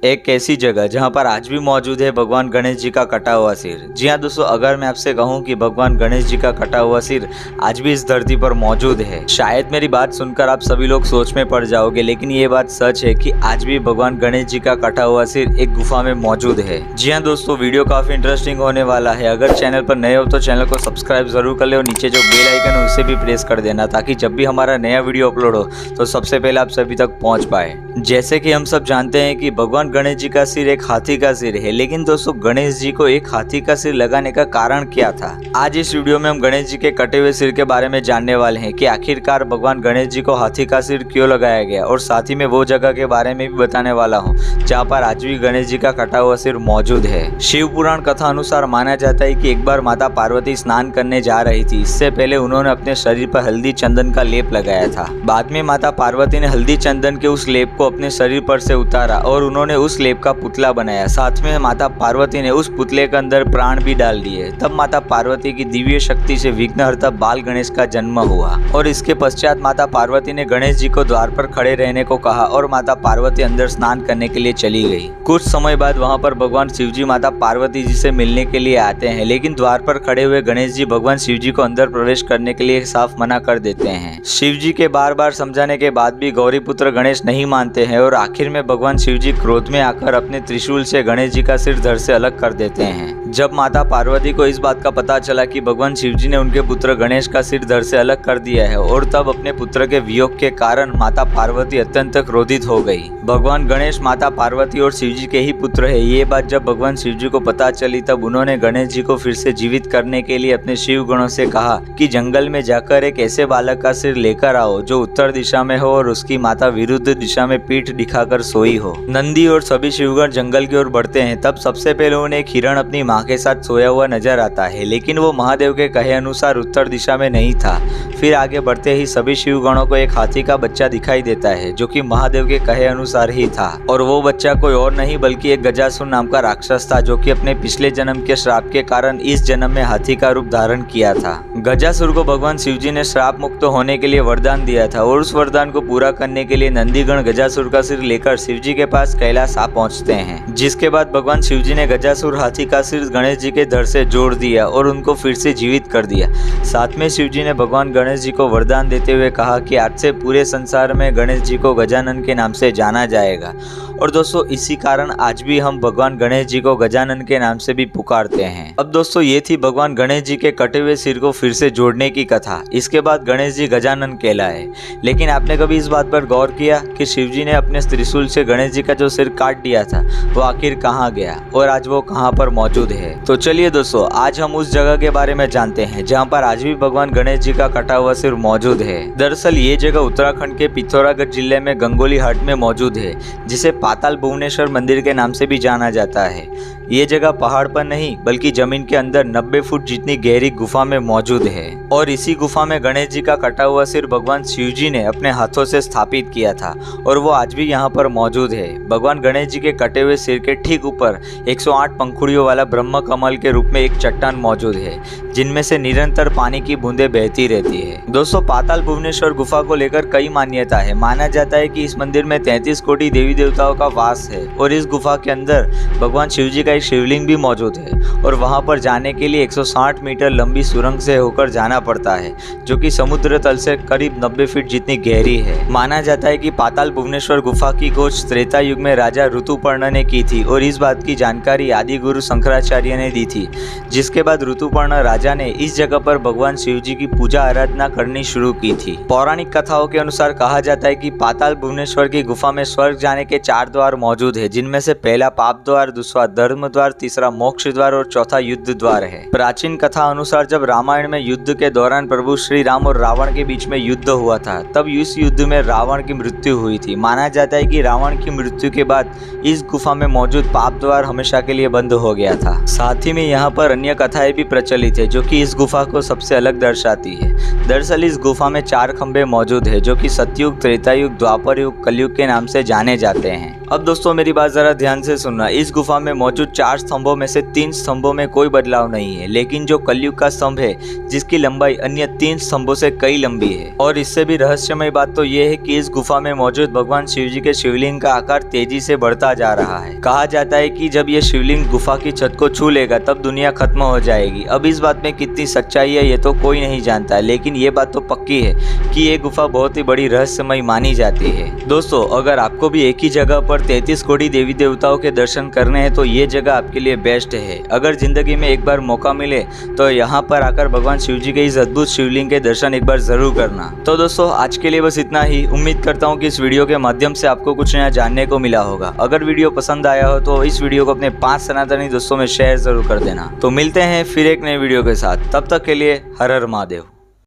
एक ऐसी जगह जहां पर आज भी मौजूद है भगवान गणेश जी का कटा हुआ सिर। जी हाँ दोस्तों, अगर मैं आपसे कहूं कि भगवान गणेश जी का कटा हुआ सिर आज भी इस धरती पर मौजूद है, शायद मेरी बात सुनकर आप सभी लोग सोच में पड़ जाओगे, लेकिन ये बात सच है कि आज भी भगवान गणेश जी का कटा हुआ सिर एक गुफा में मौजूद है। जी हाँ दोस्तों, वीडियो काफी इंटरेस्टिंग होने वाला है। अगर चैनल पर नए हो तो चैनल को सब्सक्राइब जरूर कर ले और नीचे जो बेल आइकन है उसे भी प्रेस कर देना, ताकि जब भी हमारा नया वीडियो अपलोड हो तो सबसे पहले आप सभी तक पहुंच पाए। जैसे कि हम सब जानते हैं कि भगवान गणेश जी का सिर एक हाथी का सिर है, लेकिन दोस्तों गणेश जी को एक हाथी का सिर लगाने का कारण क्या था? आज इस वीडियो में हम गणेश जी के कटे हुए सिर के बारे में जानने वाले हैं कि आखिरकार भगवान गणेश जी को हाथी का सिर क्यों लगाया गया, और साथ ही में वो जगह के बारे में भी बताने वाला हूँ जहाँ पर आज भी गणेश जी का कटा हुआ सिर मौजूद है। शिव पुराण कथा अनुसार माना जाता है कि एक बार माता पार्वती स्नान करने जा रही थी। इससे पहले उन्होंने अपने शरीर पर हल्दी चंदन का लेप लगाया था। बाद में माता पार्वती ने हल्दी चंदन के उस लेप को अपने शरीर पर से उतारा और उन्होंने उस लेप का पुतला बनाया। साथ में माता पार्वती ने उस पुतले के अंदर प्राण भी डाल दिए। तब माता पार्वती की दिव्य शक्ति से विघ्नहर्ता बाल गणेश का जन्म हुआ, और इसके पश्चात माता पार्वती ने गणेश जी को द्वार पर खड़े रहने को कहा और माता पार्वती अंदर स्नान करने के लिए चली गई। कुछ समय बाद वहाँ पर भगवान शिव जी माता पार्वती जी से मिलने के लिए आते हैं, लेकिन द्वार पर खड़े हुए गणेश जी भगवान शिव जी को अंदर प्रवेश करने के लिए साफ मना कर देते हैं। शिव जी के बार बार समझाने के बाद भी गौरी पुत्र गणेश नहीं मानते हैं और आखिर में भगवान शिव जी क्रोध में आकर अपने त्रिशूल से गणेश जी का सिर धड़ से अलग कर देते हैं। जब माता पार्वती को इस बात का पता चला कि भगवान शिव जी ने उनके पुत्र गणेश का सिर धड़ से अलग कर दिया है, और तब अपने पुत्र के वियोग के कारण माता पार्वती अत्यंत क्रोधित हो गई। भगवान गणेश माता पार्वती और शिव जी के ही पुत्र है, ये बात जब भगवान शिव जी को पता चली तब उन्होंने गणेश जी को फिर से जीवित करने के लिए अपने शिव गणों से कहा कि जंगल में जाकर एक ऐसे बालक का सिर लेकर आओ जो उत्तर दिशा में हो और उसकी माता विरुद्ध दिशा में पीठ दिखाकर सोई हो। नंदी और सभी शिवगण जंगल की ओर बढ़ते हैं। तब सबसे पहले उन्हें एक हिरण अपनी माँ के साथ सोया हुआ नजर आता है, लेकिन वो महादेव के कहे अनुसार उत्तर दिशा में नहीं था। फिर आगे बढ़ते ही सभी शिवगणों को एक हाथी का बच्चा दिखाई देता है जो कि महादेव के कहे अनुसार ही था, और वो बच्चा कोई और नहीं बल्कि एक गजासुर नाम का राक्षस था जो कि अपने पिछले जन्म के श्राप के कारण इस जन्म में हाथी का रूप धारण किया था। गजासुर को भगवान शिव जी ने श्राप मुक्त होने के लिए वरदान दिया था, और उस वरदान को पूरा करने के लिए नंदीगण गजासुर का सिर लेकर शिव जी के पास कैलाश आ पहुंचते हैं। जिसके बाद भगवान शिव जी ने गजासुर हाथी का सिर गणेश जी के धड़ से जोड़ दिया और उनको फिर से जीवित कर दिया। साथ में शिव जी ने भगवान गणेश जी को वरदान देते हुए कहा कि आज से पूरे संसार में गणेश जी को गजानन के नाम से जाना जाएगा। और दोस्तों इसी कारण आज भी हम भगवान गणेश जी को गजानन के नाम से भी पुकारते हैं। अब दोस्तों ये थी भगवान गणेश जी के कटे हुए सिर को फिर से जोड़ने की कथा। इसके बाद गणेश जी गजानन कहलाए। लेकिन आपने कभी इस बात पर गौर किया कि शिव जी ने अपने त्रिशूल से गणेश जी का जो सिर काट दिया था वो आखिर कहाँ गया और आज वो कहाँ पर मौजूद है? तो चलिए दोस्तों, आज हम उस जगह के बारे में जानते हैं जहाँ पर आज भी भगवान गणेश जी का कटा हुआ सिर मौजूद है। दरअसल ये जगह उत्तराखंड के पिथौरागढ़ जिले में गंगोली हाट में मौजूद है, जिसे पाताल भुवनेश्वर मंदिर के नाम से भी जाना जाता है। ये जगह पहाड़ पर नहीं बल्कि जमीन के अंदर 90 फुट जितनी गहरी गुफा में मौजूद है, और इसी गुफा में गणेश जी का कटा हुआ सिर भगवान शिव जी ने अपने हाथों से स्थापित किया था, और वो आज भी यहाँ पर मौजूद है। भगवान गणेश जी के कटे हुए सिर के ठीक ऊपर 108 पंखुड़ियों वाला ब्रह्म कमल के रूप में एक चट्टान मौजूद है, जिनमें से निरंतर पानी की बूंदें बहती रहती है। दोस्तों पाताल भुवनेश्वर गुफा को लेकर कई मान्यता है। माना जाता है कि इस मंदिर में 33 कोटि देवी देवताओं का वास है, और इस गुफा के अंदर भगवान शिव जी का एक शिवलिंग भी मौजूद है, और वहां पर जाने के लिए 160 मीटर लंबी सुरंग से होकर जाना पड़ता है, जो कि समुद्र तल से करीब 90 फीट जितनी गहरी है। माना जाता है कि पाताल भुवनेश्वर गुफा की खोज त्रेता युग में राजा ऋतुपर्ण ने की थी, और इस बात की जानकारी आदि गुरु शंकराचार्य ने दी थी। जिसके बाद ऋतुपर्ण राजा ने इस जगह पर भगवान शिव जी की पूजा आराधना करनी शुरू की थी। पौराणिक कथाओं के अनुसार कहा जाता है कि पाताल भुवनेश्वर की गुफा में स्वर्ग जाने के 4 द्वार मौजूद है, जिनमें से पहला पाप द्वार, दूसरा धर्म द्वार, तीसरा मोक्ष द्वार और चौथा युद्ध द्वार है। प्राचीन कथा अनुसार जब रामायण में युद्ध के दौरान प्रभु श्री राम और रावण के बीच में युद्ध हुआ था, तब इस युद्ध में रावण की मृत्यु हुई थी। माना जाता है कि रावण की मृत्यु के बाद इस गुफा में मौजूद पाप द्वार हमेशा के लिए बंद हो गया था। साथ ही में यहाँ पर अन्य कथाएं भी प्रचलित है जो कि इस गुफा को सबसे अलग दर्शाती है। दरअसल इस गुफा में 4 खंभे मौजूद है जो कि सतयुग, त्रेतायुग, द्वापर युग, कलयुग के नाम से जाने जाते हैं। अब दोस्तों मेरी बात जरा ध्यान से सुनना। इस गुफा में मौजूद 4 स्तंभों में से 3 स्तंभों में कोई बदलाव नहीं है, लेकिन जो कलयुग का स्तंभ है जिसकी लंबाई अन्य 3 स्तंभों से कई लंबी है। और इससे भी रहस्यमय बात तो ये है कि इस गुफा में मौजूद भगवान शिव जी के शिवलिंग का आकार तेजी से बढ़ता जा रहा है। कहा जाता है कि जब ये शिवलिंग गुफा की छत को छू लेगा तब दुनिया खत्म हो जाएगी। अब इस बात में कितनी सच्चाई है ये तो कोई नहीं जानता, लेकिन ये बात तो पक्की है कि ये गुफा बहुत ही बड़ी रहस्यमय मानी जाती है। दोस्तों, अगर आपको भी एक ही जगह पर 33 कोटी देवी देवताओं के दर्शन करने हैं तो ये जगह आपके लिए बेस्ट है। अगर जिंदगी में एक बार मौका मिले तो यहाँ पर आकर भगवान शिव जी के इस अद्भुत शिवलिंग के दर्शन एक बार जरूर करना। तो दोस्तों, आज के लिए बस इतना ही। उम्मीद करता हूँ कि इस वीडियो के माध्यम से आपको कुछ नया जानने को मिला होगा। अगर वीडियो पसंद आया हो तो इस वीडियो को अपने 5 सनातनी दोस्तों में शेयर जरूर कर देना। तो मिलते हैं फिर एक नए वीडियो के साथ, तब तक के लिए हर हर महादेव।